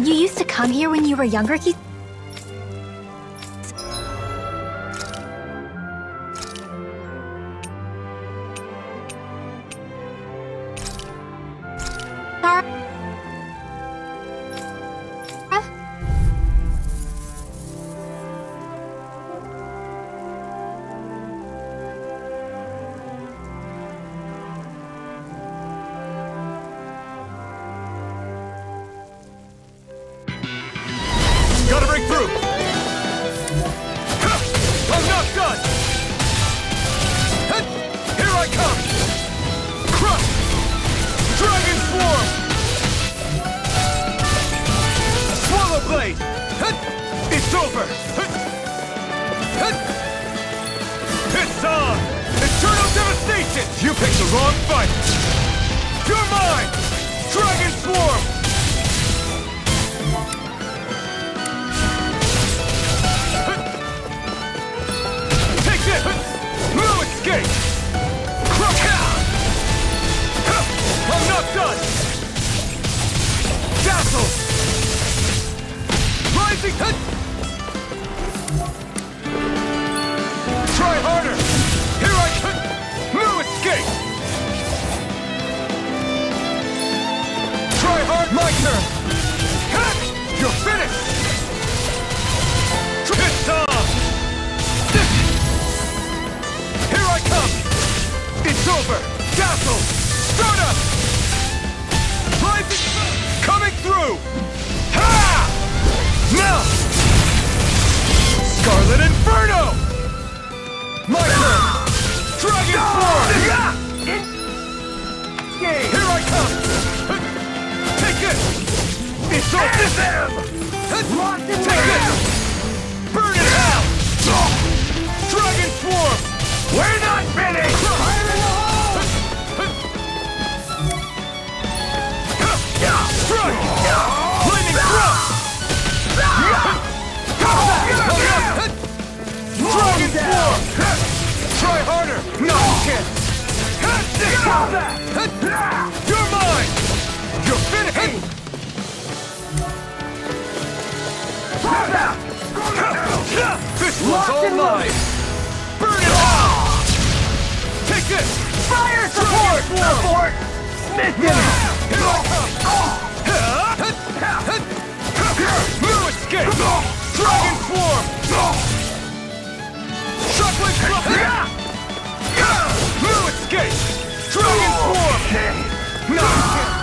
You used to come here when you were younger, Kisara? Gotta break through! Ha! I'm not done! Heh! Here I come! Crush! Dragon Swarm! Swallow Blade! Heh! It's over! Heh! Heh! It's on! Eternal Devastation! You picked the wrong fight! You're mine! Dragon Swarm! No escape! I'm not done! Dazzle! Rising! Try harder! Here I come! No escape! Try hard! My turn! You're finished! It's on! Here I come! It's over! Dazzle! Stardust! Rising! Coming through! Ha! Now! Scarlet Inferno! My turn! Dragon Swarm! Here I come! Take this! It's over! Take this! Burn it out! Dragon Swarm! We're not finished! Fire in the hole! Strike! Lightning thrust! Dragon Swarm! Try harder! No chance! You're mine! You're finished! This one's all mine! Burn it out! Take this! Fire support! Support! Mission! Here I come! No escape! Dragon Swarm! Shockwave Club! No escape! Dragon Swarm! No escape!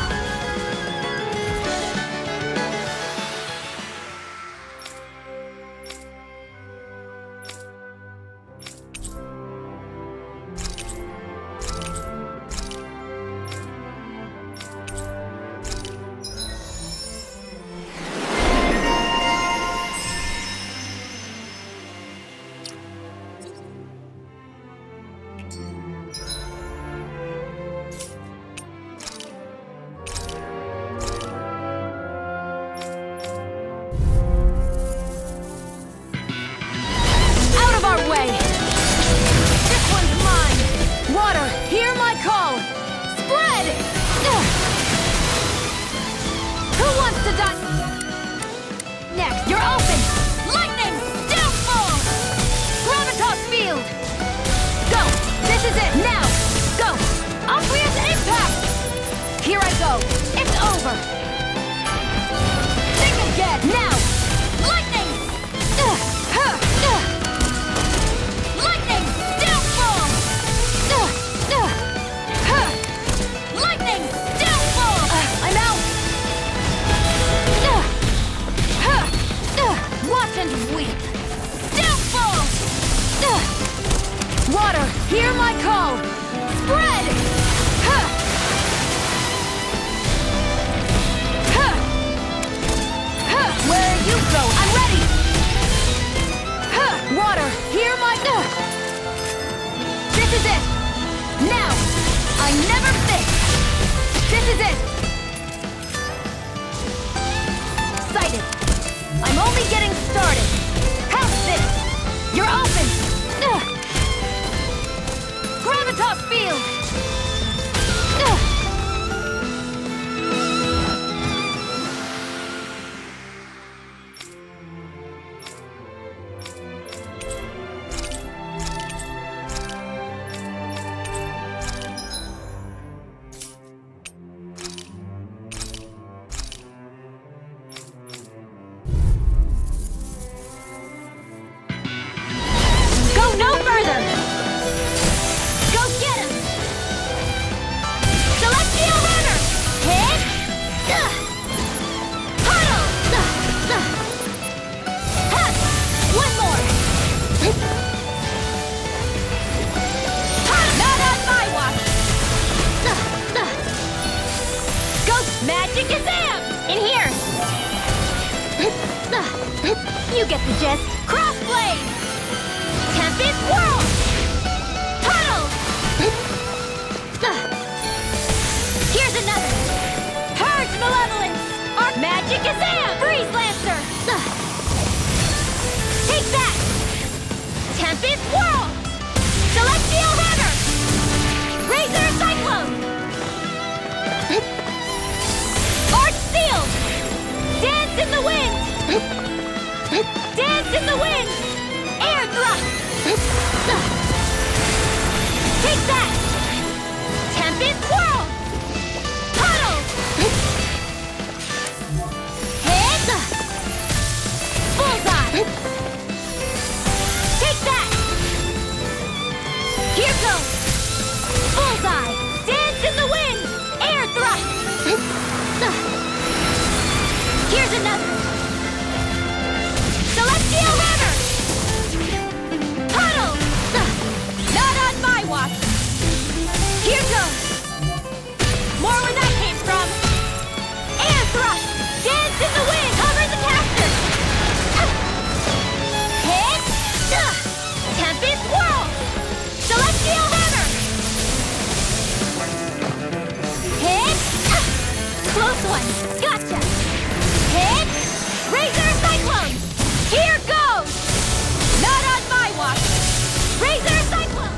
You get the gist. Crossblade! Tempest Whirl! Tunnel! Here's another! Purge Malevolence! Arc Magic Azam! Breeze Lancer! Take that! Tempest Whirl! Celestial Hammer! Razor Cyclone! Arch Seal! Dance in the Wind! Dance in the Wind! Air Thrust! Take that! Tempest Whirl! Tunnel! Hit! Bullseye! Take that! Here goes! Bullseye! Dance in the Wind! Air Thrust! Here's another! Celestial Hammer! Tunnel! Not on my watch! Here goes! More where that came from! Air Thrust! Dance in the Wind! Cover the caster! Hit! Tempest Whirl! Celestial Hammer! Hit! Close one! Gotcha! Hit! Razor Cyclone! Here goes! Not on my watch! Razor Cyclone!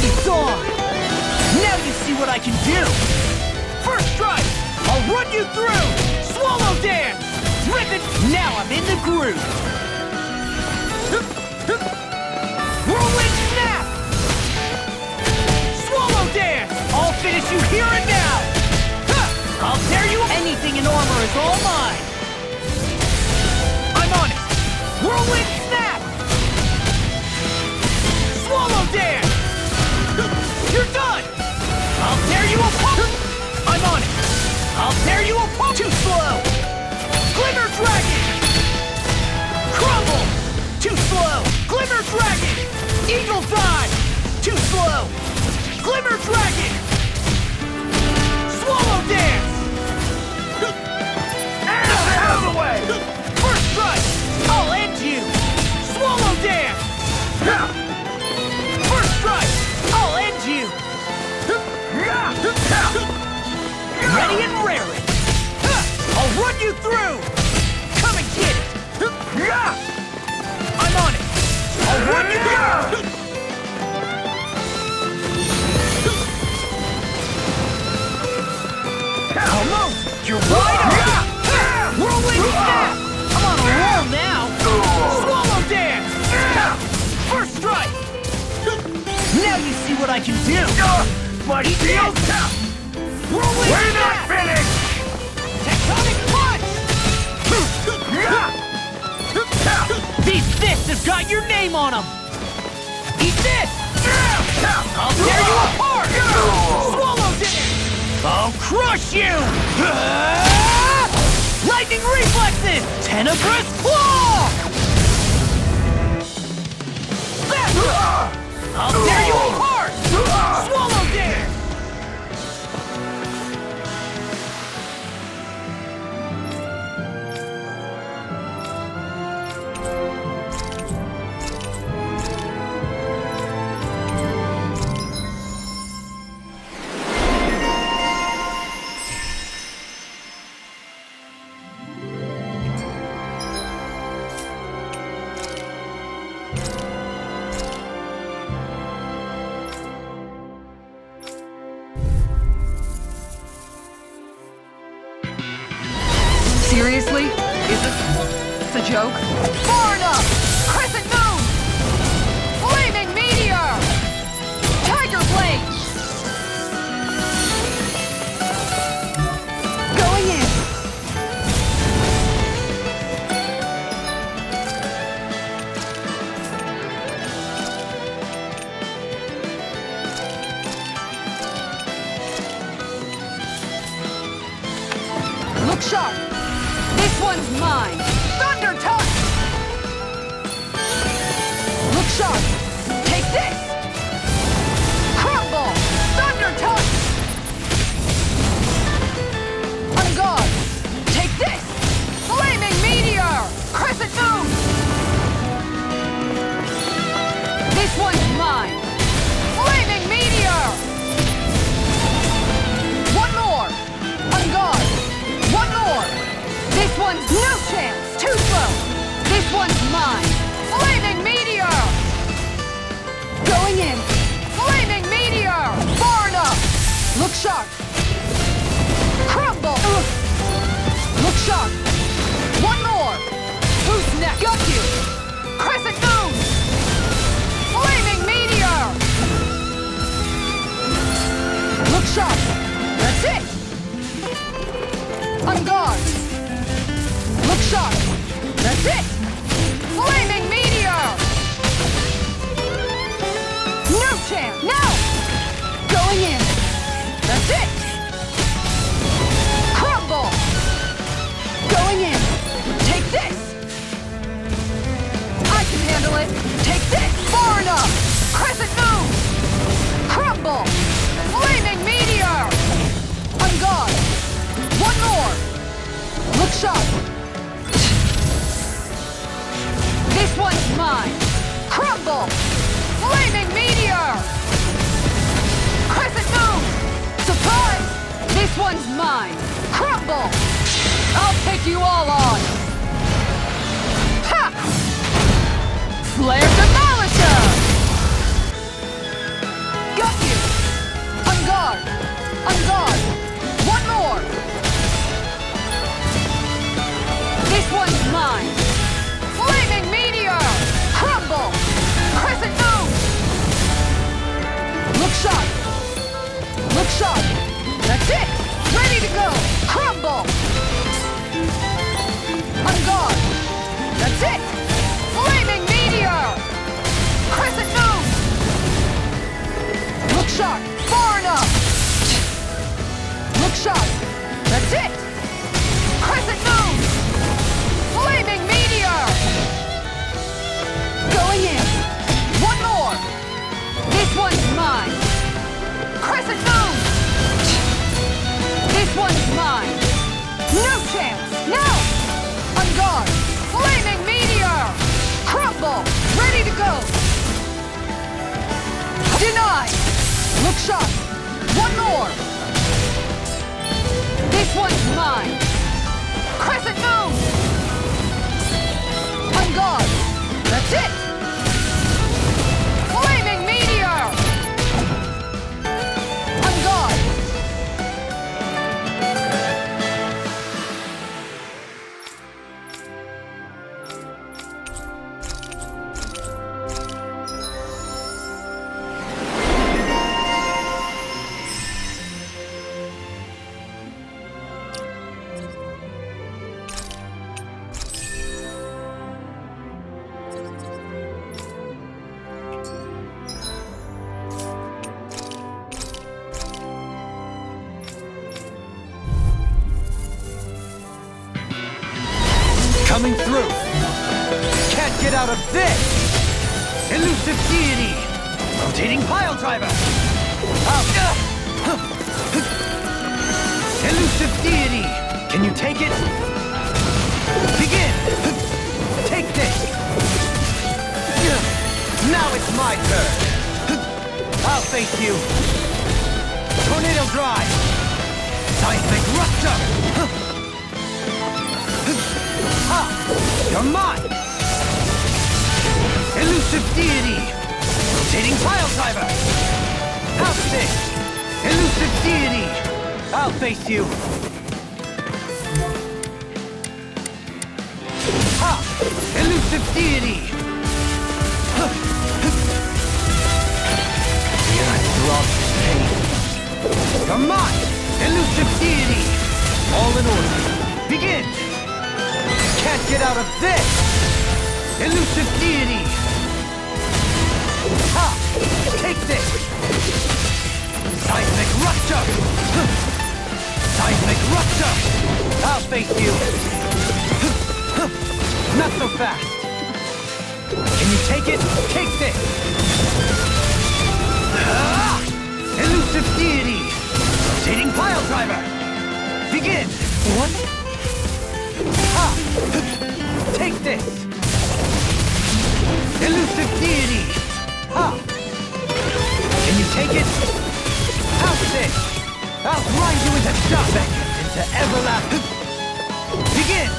It's on! Now you see what I can do! First strike! I'll run you through! Swallow dance! Rip it! Now I'm in the groove! Whirlwind snap! Swallow dance! I'll finish you here and now! I'll tear you! Anything in armor is all mine! I'm on it! Whirlwind snap! Swallow dance! You're done! I'll tear you apart! I'm on it! I'll tear you apart! Too slow! Glimmer Dragon! Crumble! Too slow! Glimmer Dragon! Eagle Dive! Too slow! Glimmer Dragon! Swallow Dance! Out of the way! First strike! I'll end you! Swallow Dance! First strike! I'll end you! Ready and raring! I'll run you through! Come and get it! I'm on it! I'll run you through! Almost! You're right on! Whirlwind snap! I'm on a roll now! Swallow dance! First strike! Now you see what I can do! My shield! Whirlwind We're snap! Not finished! Tectonic punch! These fists have got your name on them! Eat this! I'll tear you apart! Swallow dance! I'll crush you! Lightning reflexes! Tenebrous claw! I'll tear you apart! Swallow dance! Seriously? Is this a joke? Far enough! Crescent moon! Look sharp! This one's mine! Thunder touch! Look sharp! Take this! Crumble! Thunder touch! On guard! Take this! Flaming meteor! Crescent moon! This one's mine! Flaming meteor! One more! On guard! One more! This one's no chance! Too slow! This one's mine! Flaming meteor! Going in! Flaming meteor! Far enough! Look sharp! Crumble! Look sharp! One more! Who's next? Got you! Crescent moon! Flaming meteor! Look sharp! That's it! On guard! Look sharp! That's it! Flaming meteor! No chance! Now! Going in! That's it! Crumble! Going in! Take this! I can handle it! Take this! Far enough! Crescent moon! Crumble! Flaming meteor! On guard! One more! Look sharp! This one's mine! Crumble! Flaming meteor! Crescent moon! Surprise! This one's mine! Crumble! I'll take you all on! Ha! Flare Demolisher! Got you! On guard! On guard! One more! This one's mine! Flaming meteor! Crumble! Crescent moon! Look sharp! Look sharp! That's it! Ready to go! Crumble! On guard! That's it! Flaming meteor! Crescent moon! Look sharp! Far enough! Look sharp! That's it! Crescent moon! Flaming meteor! Going in! One more! This one's mine! Crescent moon! This one's mine! No chance! Now! On guard! Flaming meteor! Crumble! Ready to go! Denied! Look sharp! One more! This one's mine! Crescent moon! On guard! That's it! Flaming meteor! On guard! Coming through! Can't get out of this! Elusive deity! Rotating pile driver! Elusive deity! Can you take it? Begin! Take this! Now it's my turn! I'll face you! Tornado drive! Seismic rupture! Ha! You're mine! Elusive deity! Rotating pile driver! Have this! Elusive deity! I'll face you! Ha! Elusive deity! Here I throb pain. You're mine! Elusive deity! All in order. Begin! Can't get out of this! Elusive deity! Ha! Take this! Seismic rupture! Seismic rupture! I'll face you! Not so fast! Can you take it? Take this! Ah! Elusive deity! Rotating pile driver! Begin! What? Ha! Take this! Elusive deity! Ha! Can you take it? House this! I'll grind you into dust! Into everlasting... Begin!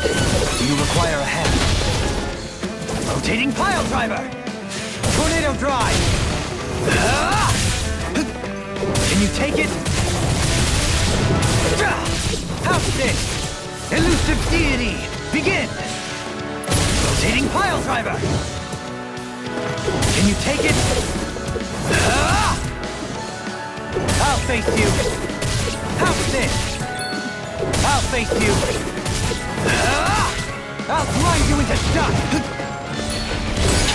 Do you require a hand? Rotating pile driver! Tornado drive! Ah! Can you take it? House this! Elusive deity! Begin! Rotating pile driver! Can you take it? Ah! I'll face you! House this! I'll face you! Ah! I'll grind you into dust!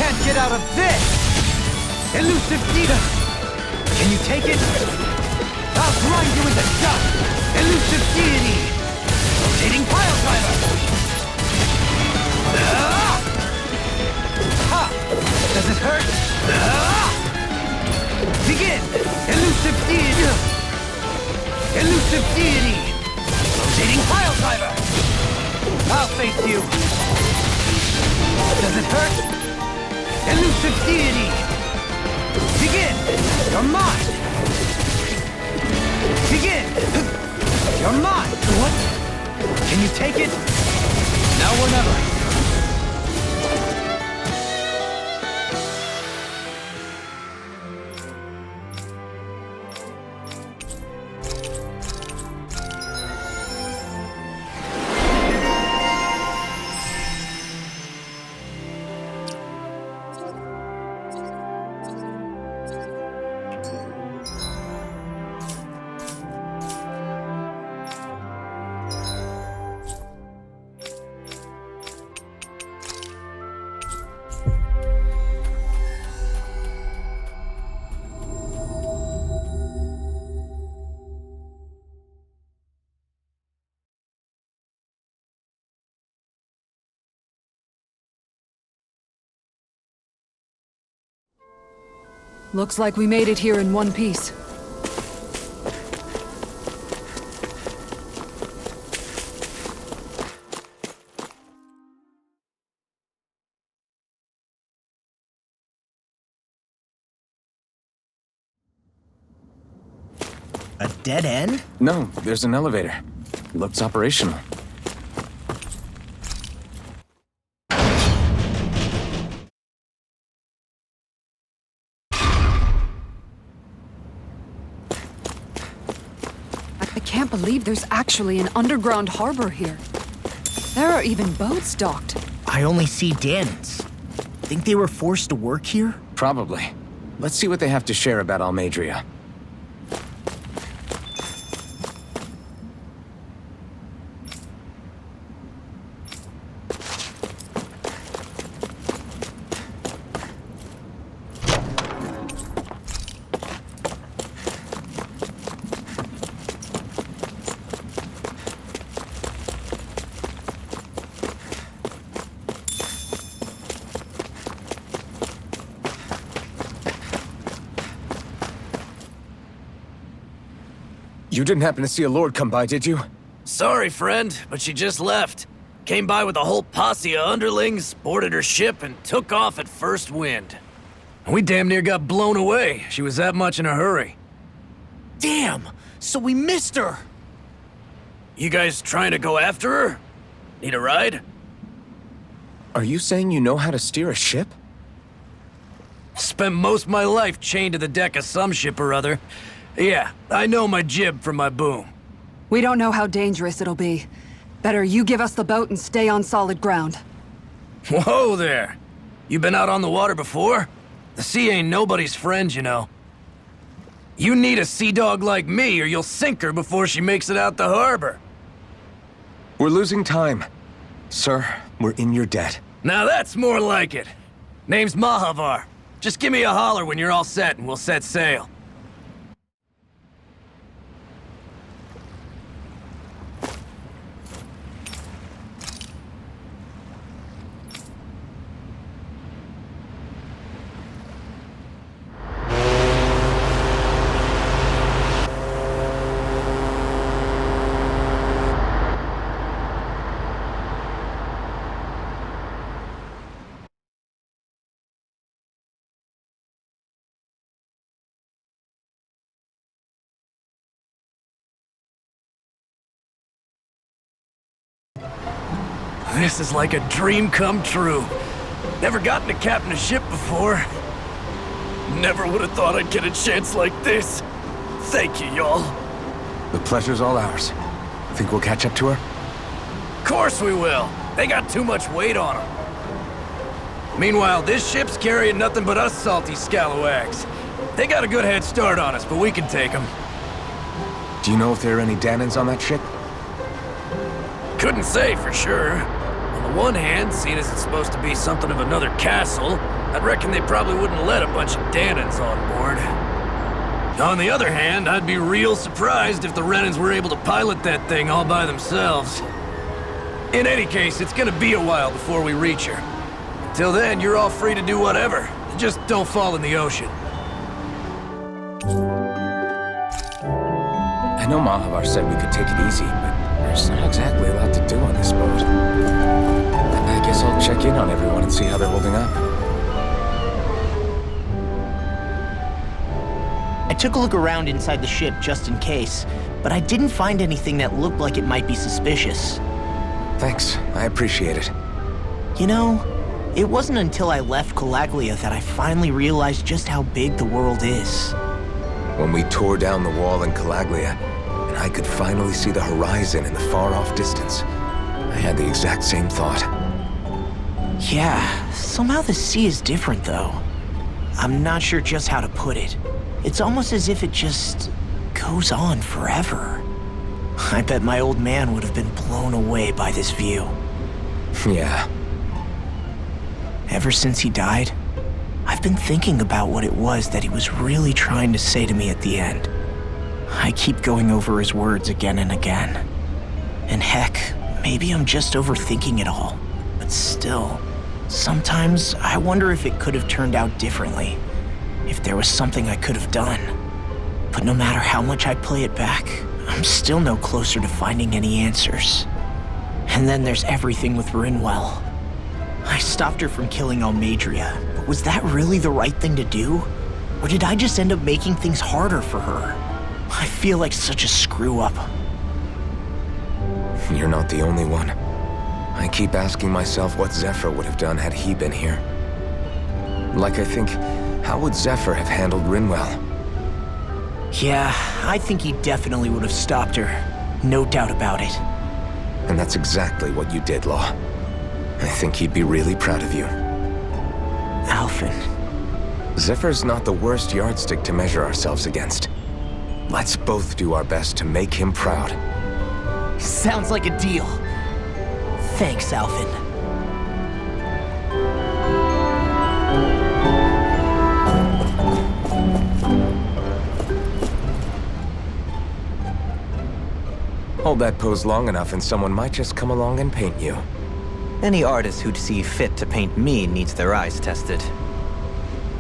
Can't get out of this! Elusive deity! Can you take it? I'll grind you into dust! Elusive deity! Rotating pile driver! Ah! Ha! Does it hurt? Ah! Begin! Elusive deity! Elusive deity! Rotating pile driver! I'll face you! Does it hurt? Elusive deity! Begin! You're mine! Begin! You're mine! What? Can you take it? Now or never! Looks like we made it here in one piece. A dead end? No, there's an elevator. Looks operational. I can't believe there's actually an underground harbor here. There are even boats docked. I only see Danons. Think they were forced to work here? Probably. Let's see what they have to share about Almeidrea. You didn't happen to see a lord come by, did you? Sorry, friend, but she just left. Came by with a whole posse of underlings, boarded her ship, and took off at first wind. We damn near got blown away. She was that much in a hurry. Damn! So we missed her! You guys trying to go after her? Need a ride? Are you saying you know how to steer a ship? Spent most of my life chained to the deck of some ship or other. Yeah, I know my jib from my boom. We don't know how dangerous it'll be. Better you give us the boat and stay on solid ground. Whoa there! You been out on the water before? The sea ain't nobody's friend, you know. You need a sea dog like me or you'll sink her before she makes it out the harbor. We're losing time. Sir, we're in your debt. Now that's more like it. Name's Mahavar. Just give me a holler when you're all set and we'll set sail. This is like a dream come true. Never gotten to captain a ship before. Never would have thought I'd get a chance like this. Thank you, y'all. The pleasure's all ours. Think we'll catch up to her? Of course we will. They got too much weight on them. Meanwhile, this ship's carrying nothing but us salty scalawags. They got a good head start on us, but we can take them. Do you know if there are any Danans on that ship? Couldn't say for sure. On the one hand, seeing as it's supposed to be something of another castle, I'd reckon they probably wouldn't let a bunch of Danans on board. On the other hand, I'd be real surprised if the Renans were able to pilot that thing all by themselves. In any case, it's gonna be a while before we reach her. Till then, you're all free to do whatever. Just don't fall in the ocean. I know Mahavar said we could take it easy, but there's not exactly a lot to do on this boat. I guess I'll check in on everyone and see how they're holding up. I took a look around inside the ship just in case, but I didn't find anything that looked like it might be suspicious. Thanks, I appreciate it. You know, it wasn't until I left Coaglia that I finally realized just how big the world is. When we tore down the wall in Coaglia, and I could finally see the horizon in the far-off distance, I had the exact same thought. Yeah, somehow the sea is different though. I'm not sure just how to put it. It's almost as if it just goes on forever. I bet my old man would have been blown away by this view. Yeah. Ever since he died, I've been thinking about what it was that he was really trying to say to me at the end. I keep going over his words again and again. And heck, maybe I'm just overthinking it all. But still, sometimes I wonder if it could have turned out differently. If there was something I could have done. But no matter how much I play it back, I'm still no closer to finding any answers. And then there's everything with Rinwell. I stopped her from killing Almeidrea, but was that really the right thing to do? Or did I just end up making things harder for her? I feel like such a screw-up. You're not the only one. I keep asking myself what Zephyr would have done had he been here. Like I think, how would Zephyr have handled Rinwell? Yeah, I think he definitely would have stopped her. No doubt about it. And that's exactly what you did, Law. I think he'd be really proud of you. Alphen. Zephyr's not the worst yardstick to measure ourselves against. Let's both do our best to make him proud. Sounds like a deal. Thanks, Alphen. Hold that pose long enough and someone might just come along and paint you. Any artist who'd see fit to paint me needs their eyes tested.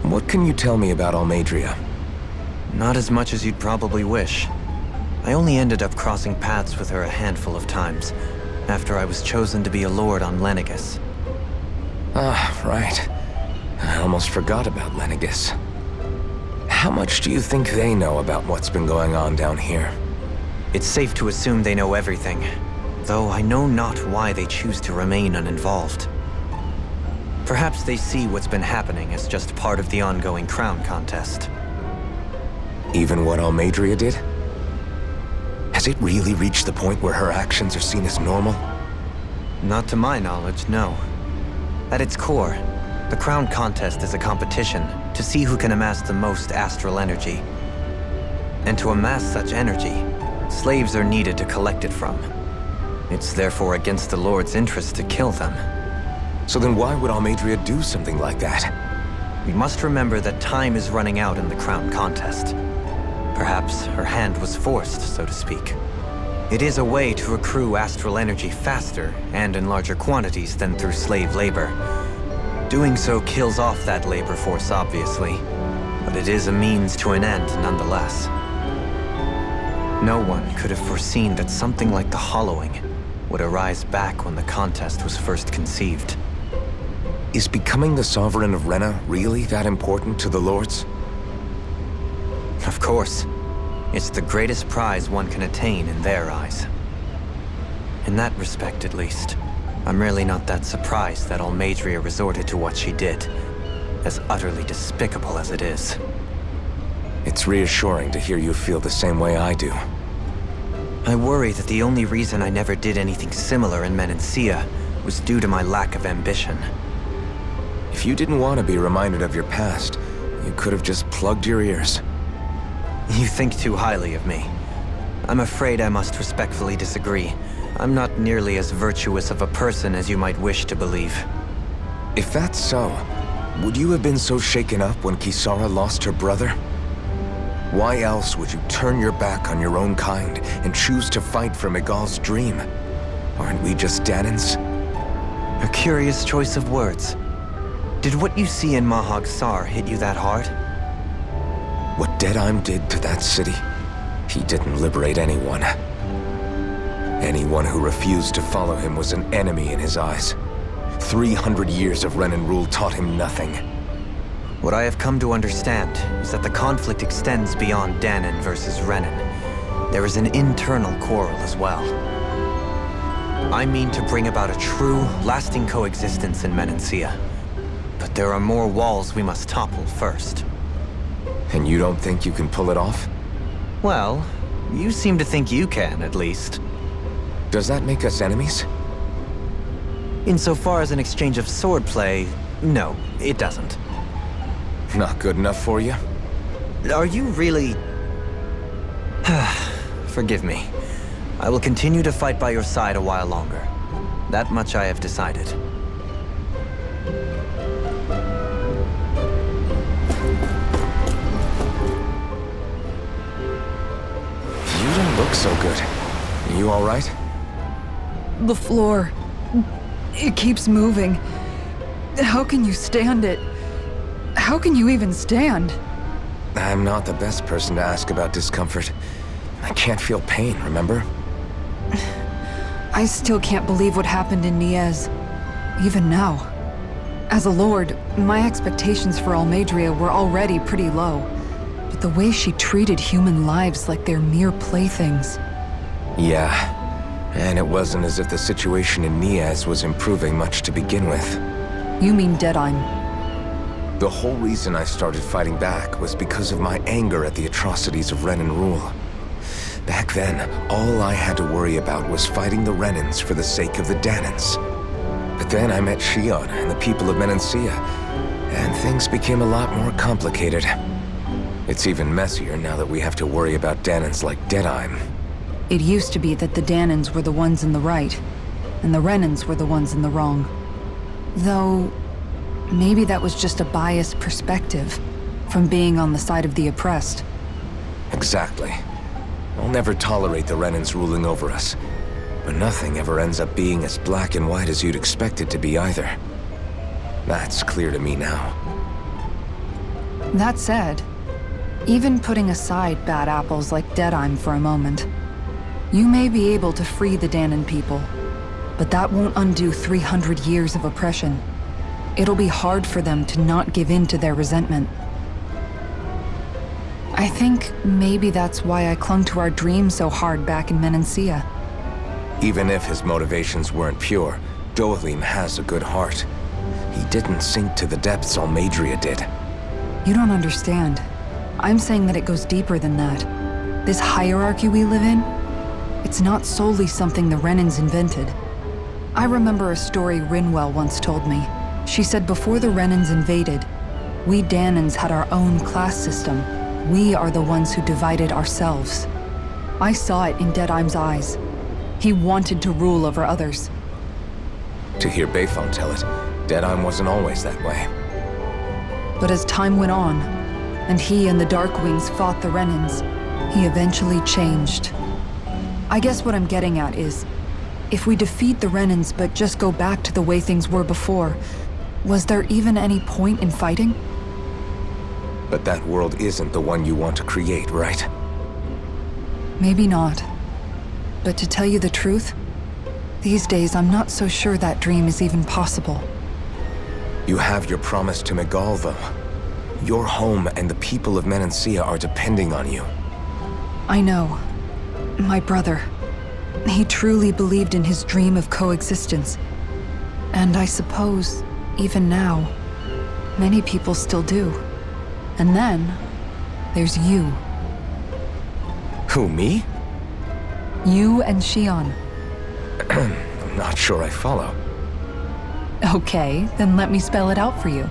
What can you tell me about Almeidrea? Not as much as you'd probably wish. I only ended up crossing paths with her a handful of times, after I was chosen to be a lord on Lenegis. Ah, right. I almost forgot about Lenegis. How much do you think they know about what's been going on down here? It's safe to assume they know everything, though I know not why they choose to remain uninvolved. Perhaps they see what's been happening as just part of the ongoing crown contest. Even what Almeidrea did? Has it really reached the point where her actions are seen as normal? Not to my knowledge, no. At its core, the crown contest is a competition to see who can amass the most astral energy. And to amass such energy, slaves are needed to collect it from. It's therefore against the Lord's interest to kill them. So then why would Almeidrea do something like that? We must remember that time is running out in the crown contest. Perhaps her hand was forced, so to speak. It is a way to accrue astral energy faster and in larger quantities than through slave labor. Doing so kills off that labor force, obviously, but it is a means to an end nonetheless. No one could have foreseen that something like the Hollowing would arise back when the contest was first conceived. Is becoming the Sovereign of Rena really that important to the Lords? Of course. It's the greatest prize one can attain in their eyes. In that respect, at least, I'm really not that surprised that Almeidrea resorted to what she did, as utterly despicable as it is. It's reassuring to hear you feel the same way I do. I worry that the only reason I never did anything similar in Menancia was due to my lack of ambition. If you didn't want to be reminded of your past, you could have just plugged your ears. You think too highly of me. I'm afraid I must respectfully disagree. I'm not nearly as virtuous of a person as you might wish to believe. If that's so, would you have been so shaken up when Kisara lost her brother? Why else would you turn your back on your own kind and choose to fight for Miguel's dream? Aren't we just Danans? A curious choice of words. Did what you see in Mahag Sar hit you that hard? What Deadheim did to that city, he didn't liberate anyone. Anyone who refused to follow him was an enemy in his eyes. 300 years of Renan rule taught him nothing. What I have come to understand is that the conflict extends beyond Danan versus Renan. There is an internal quarrel as well. I mean to bring about a true, lasting coexistence in Menancia. But there are more walls we must topple first. And you don't think you can pull it off? Well, you seem to think you can, at least. Does that make us enemies? Insofar as an exchange of swordplay, no, it doesn't. Not good enough for you? Are you really... Forgive me. I will continue to fight by your side a while longer. That much I have decided. You don't look so good. You all right? The floor. It keeps moving. How can you stand it? How can you even stand? I'm not the best person to ask about discomfort. I can't feel pain, remember? I still can't believe what happened in Niez. Even now. As a lord, my expectations for Almeidrea were already pretty low. But the way she treated human lives like they're mere playthings. Yeah. And it wasn't as if the situation in Niez was improving much to begin with. You mean Deadheim? The whole reason I started fighting back was because of my anger at the atrocities of Renan rule. Back then, all I had to worry about was fighting the Renans for the sake of the Danans. But then I met Shionne and the people of Menancia, and things became a lot more complicated. It's even messier now that we have to worry about Danans like Deadheim. It used to be that the Danans were the ones in the right, and the Renans were the ones in the wrong. Though, maybe that was just a biased perspective from being on the side of the oppressed. Exactly. I'll never tolerate the Renans ruling over us. But nothing ever ends up being as black and white as you'd expect it to be either. That's clear to me now. That said, even putting aside bad apples like Deadheim for a moment, you may be able to free the Danan people, but that won't undo 300 years of oppression. It'll be hard for them to not give in to their resentment. I think maybe that's why I clung to our dream so hard back in Menancia. Even if his motivations weren't pure, Dohalim has a good heart. He didn't sink to the depths Almeidrea did. You don't understand. I'm saying that it goes deeper than that. This hierarchy we live in, it's not solely something the Renans invented. I remember a story Rinwell once told me. She said before the Renans invaded, we Danans had our own class system. We are the ones who divided ourselves. I saw it in Deadheim's eyes. He wanted to rule over others. To hear Bayfon tell it, Deadheim wasn't always that way. But as time went on, and he and the Darkwings fought the Renans, he eventually changed. I guess what I'm getting at is, if we defeat the Renans but just go back to the way things were before, was there even any point in fighting? But that world isn't the one you want to create, right? Maybe not. But to tell you the truth, these days I'm not so sure that dream is even possible. You have your promise to Miguel, though. Your home and the people of Menancia are depending on you. I know. My brother. He truly believed in his dream of coexistence. And I suppose, even now, many people still do. And then, there's you. Who, me? You and Shionne. I'm not sure I follow. Okay, then let me spell it out for you.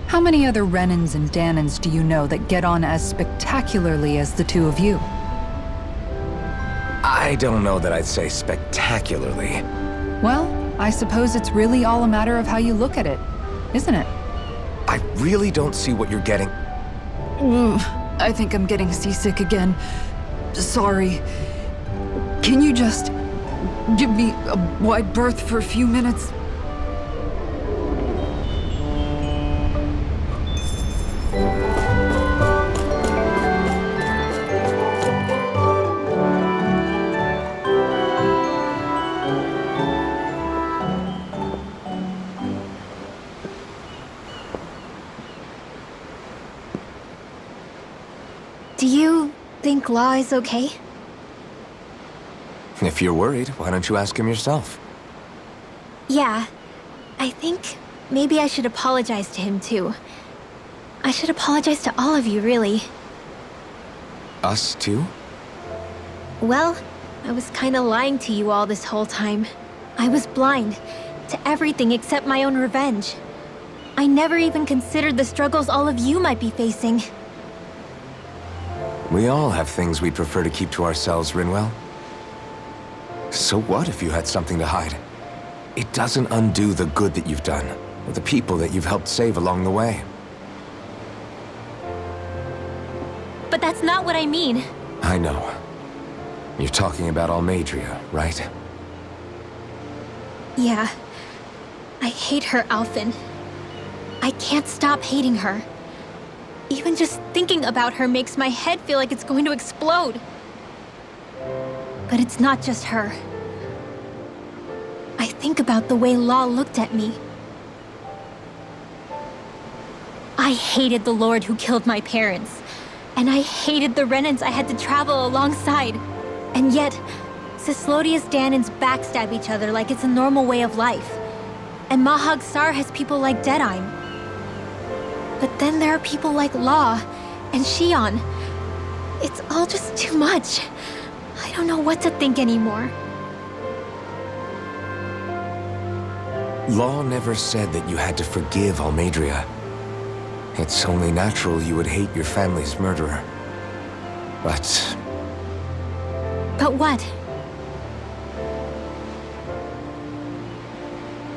How many other Renans and Danans do you know that get on as spectacularly as the two of you? I don't know that I'd say spectacularly. Well, I suppose it's really all a matter of how you look at it, isn't it? I really don't see what you're getting. I think I'm getting seasick again. Sorry. Can you just give me a wide berth for a few minutes? Do you think Law is okay? If you're worried, why don't you ask him yourself? Yeah. I think maybe I should apologize to him too. I should apologize to all of you, really. Us too? Well, I was kinda lying to you all this whole time. I was blind to everything except my own revenge. I never even considered the struggles all of you might be facing. We all have things we'd prefer to keep to ourselves, Rinwell. So what if you had something to hide? It doesn't undo the good that you've done, or the people that you've helped save along the way. But that's not what I mean. I know. You're talking about Almeidrea, right? Yeah. I hate her, Alphen. I can't stop hating her. Even just thinking about her makes my head feel like it's going to explode. But it's not just her. I think about the way Law looked at me. I hated the Lord who killed my parents. And I hated the Renans I had to travel alongside. And yet, Cislodia's Danans backstab each other like it's a normal way of life. And Mahag Sar has people like Deadime. But then there are people like Law and Shionne. It's all just too much. I don't know what to think anymore. Law never said that you had to forgive Almeidrea. It's only natural you would hate your family's murderer. But what?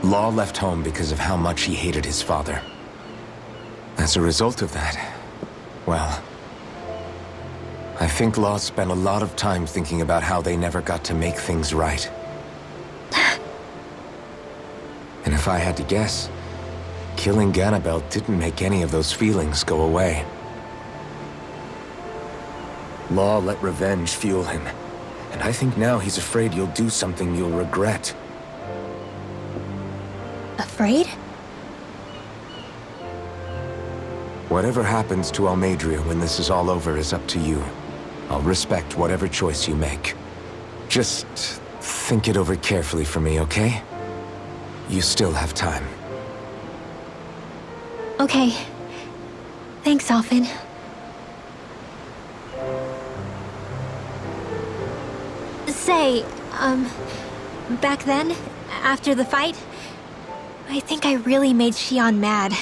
Law left home because of how much he hated his father. As a result of that, well, I think Law spent a lot of time thinking about how they never got to make things right. And if I had to guess, killing Ganabel didn't make any of those feelings go away. Law let revenge fuel him, and I think now he's afraid you'll do something you'll regret. Afraid? Whatever happens to Almeidrea when this is all over is up to you. I'll respect whatever choice you make. Just think it over carefully for me, okay? You still have time. Okay. Thanks, Alphen. Say, back then, after the fight, I think I really made Shionne mad.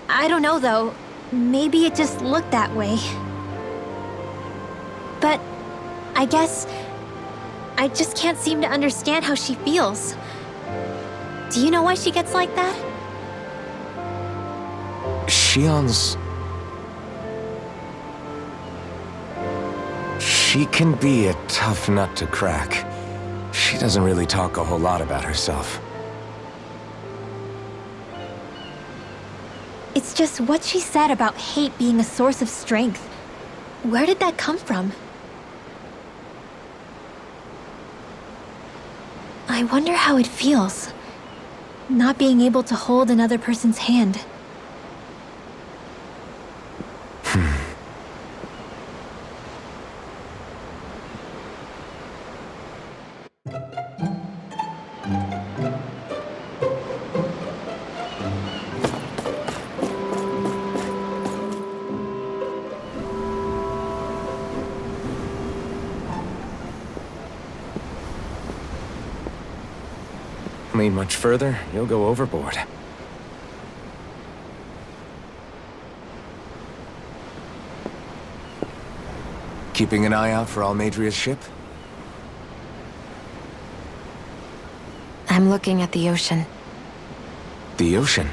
I don't know, though. Maybe it just looked that way. But I guess I just can't seem to understand how she feels. Do you know why she gets like that? Shionne's... She can be a tough nut to crack. She doesn't really talk a whole lot about herself. It's just what she said about hate being a source of strength. Where did that come from? I wonder how it feels, not being able to hold another person's hand. Lean much further, you'll go overboard. Keeping an eye out for Almeidrea's ship? I'm looking at the ocean. The ocean?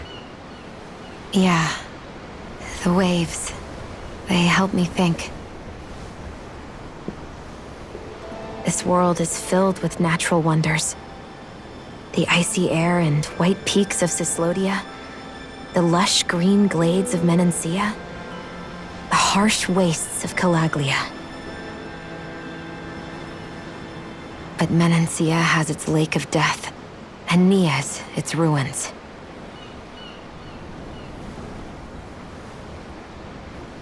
Yeah. The waves. They help me think. This world is filled with natural wonders. The icy air and white peaks of Cislodia, the lush green glades of Menancia, the harsh wastes of Calaglia. But Menancia has its Lake of Death, and Nias its ruins.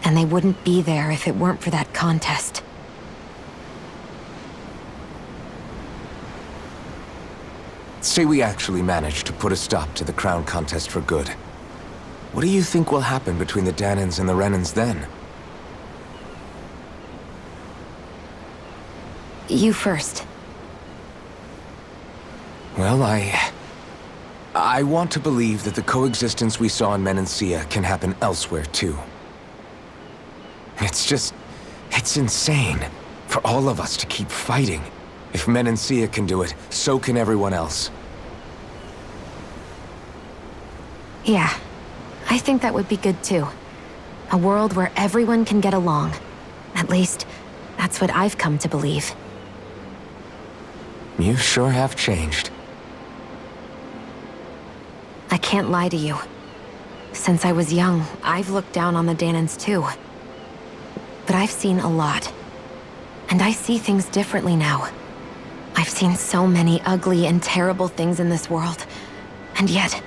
And they wouldn't be there if it weren't for that contest. Say we actually managed to put a stop to the crown contest for good. What do you think will happen between the Danans and the Renans then? You first. Well, I want to believe that the coexistence we saw in Menancia can happen elsewhere, too. It's insane for all of us to keep fighting. If Menancia can do it, so can everyone else. Yeah, I think that would be good too. A world where everyone can get along. At least, that's what I've come to believe. You sure have changed. I can't lie to you. Since I was young, I've looked down on the Danans too. But I've seen a lot. And I see things differently now. I've seen so many ugly and terrible things in this world. And yet,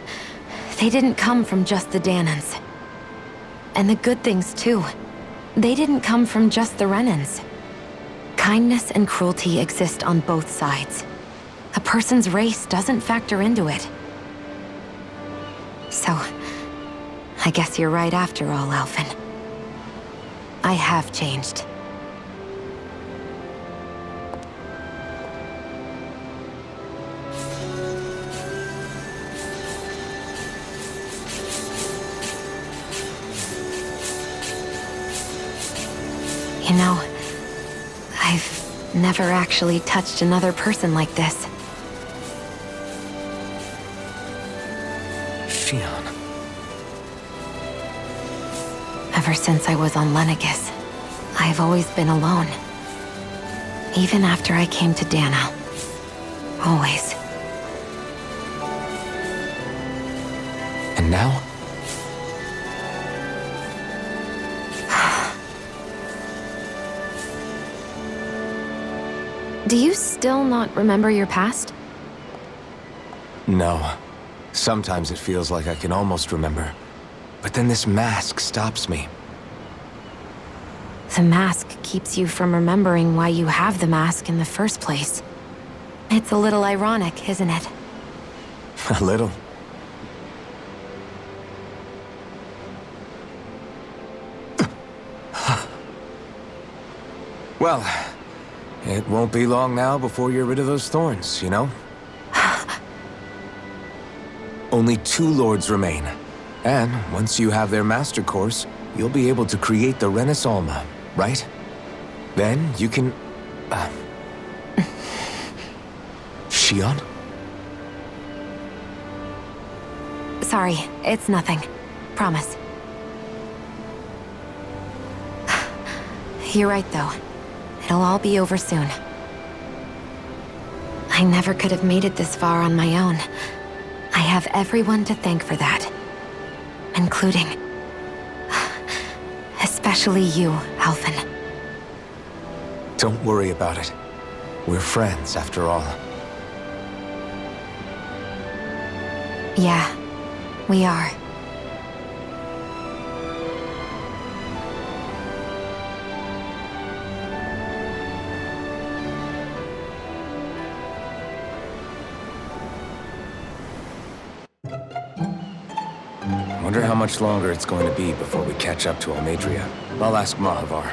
they didn't come from just the Danans. And the good things too. They didn't come from just the Renans. Kindness and cruelty exist on both sides. A person's race doesn't factor into it. So, I guess you're right after all, Alphen. I have changed. You know, I've never actually touched another person like this. Shionne. Ever since I was on Lenegis, I've always been alone. Even after I came to Dana. Always. And now? Do you still not remember your past? No. Sometimes it feels like I can almost remember. But then this mask stops me. The mask keeps you from remembering why you have the mask in the first place. It's a little ironic, isn't it? A little. Well, it won't be long now before you're rid of those thorns, you know? Only 2 lords remain. And once you have their master course, you'll be able to create the Renis Alma, right? Then you can... Shionne? Sorry, it's nothing. Promise. You're right, though. It'll all be over soon. I never could have made it this far on my own. I have everyone to thank for that. Including... especially you, Alphen. Don't worry about it. We're friends, after all. Yeah, we are. Wonder how much longer it's going to be before we catch up to Almeidrea. I'll ask Mahavar.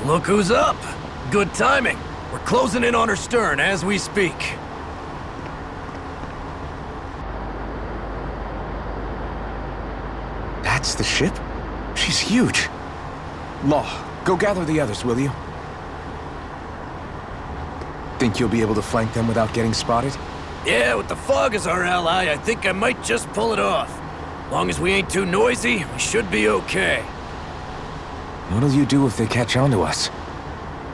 Look who's up! Good timing. We're closing in on her stern as we speak. That's the ship? She's huge. Law, go gather the others, will you? Think you'll be able to flank them without getting spotted? Yeah, with the fog as our ally, I think I might just pull it off. Long as we ain't too noisy, we should be okay. What'll you do if they catch on to us?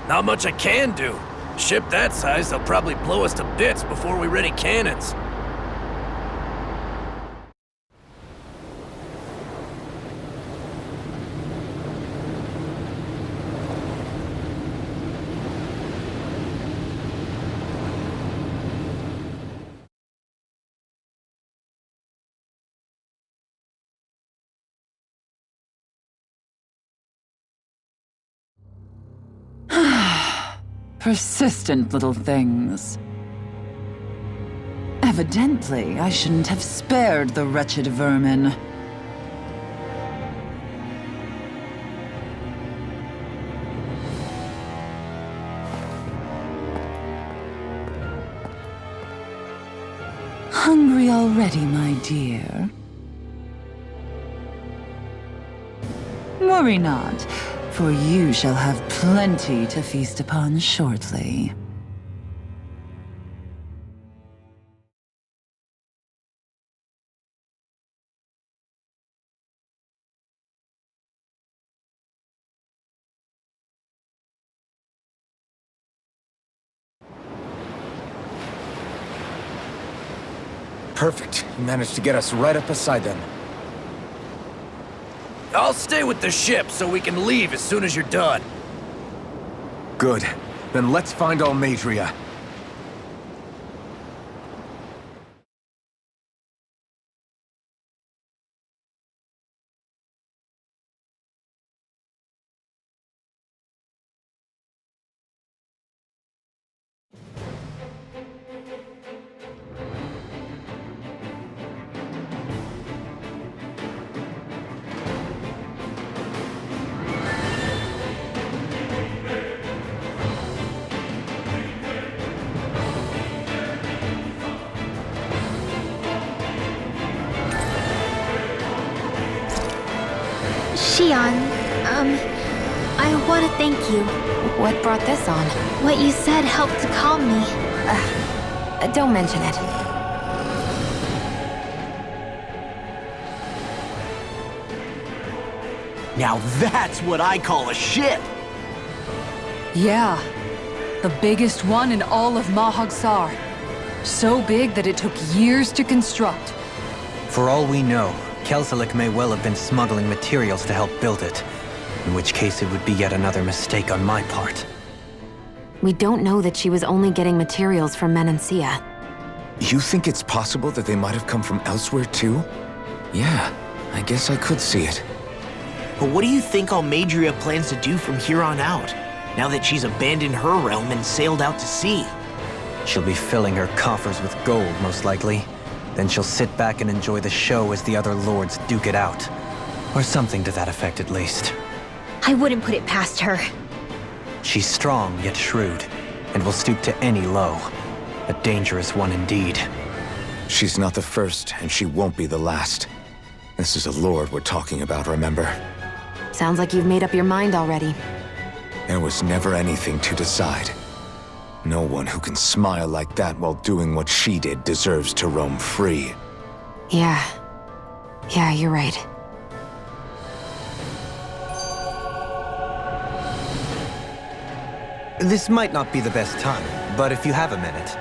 Not much I can do. Ship that size, they'll probably blow us to bits before we ready cannons. Persistent little things. Evidently, I shouldn't have spared the wretched vermin. Hungry already, my dear? Worry not, for you shall have plenty to feast upon shortly. Perfect. You managed to get us right up beside them. I'll stay with the ship so we can leave as soon as you're done. Good. Then let's find Almeidrea. Shionne, I want to thank you. What brought this on? What you said helped to calm me. Don't mention it. Now that's what I call a ship! Yeah. The biggest one in all of Mahagsar. So big that it took years to construct. For all we know, Kelselik may well have been smuggling materials to help build it. In which case it would be yet another mistake on my part. We don't know that she was only getting materials from Menancia. You think it's possible that they might have come from elsewhere too? Yeah, I guess I could see it. But what do you think Almeidrea plans to do from here on out, now that she's abandoned her realm and sailed out to sea? She'll be filling her coffers with gold, most likely. Then she'll sit back and enjoy the show as the other lords duke it out. Or something to that effect, at least. I wouldn't put it past her. She's strong, yet shrewd, and will stoop to any low. A dangerous one indeed. She's not the first, and she won't be the last. This is a lord we're talking about, remember? Sounds like you've made up your mind already. There was never anything to decide. No one who can smile like that while doing what she did deserves to roam free. Yeah, you're right. This might not be the best time, but if you have a minute.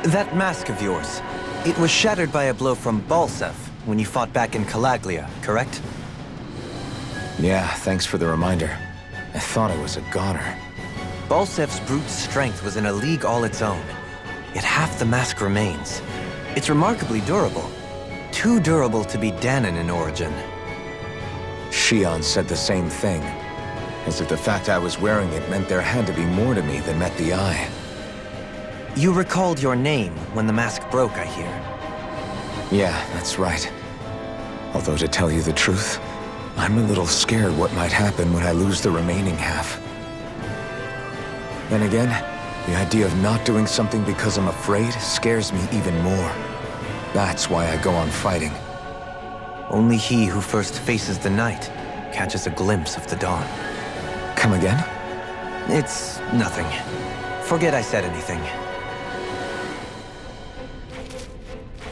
That mask of yours, it was shattered by a blow from Balsef when you fought back in Calaglia, correct? Yeah, thanks for the reminder. I thought it was a goner. Balsef's brute strength was in a league all its own, yet half the mask remains. It's remarkably durable. Too durable to be Danon in origin. Shionne said the same thing. As if the fact I was wearing it meant there had to be more to me than met the eye. You recalled your name when the mask broke, I hear. Yeah, that's right. Although to tell you the truth, I'm a little scared what might happen when I lose the remaining half. Then again, the idea of not doing something because I'm afraid scares me even more. That's why I go on fighting. Only he who first faces the night catches a glimpse of the dawn. Come again? It's nothing. Forget I said anything.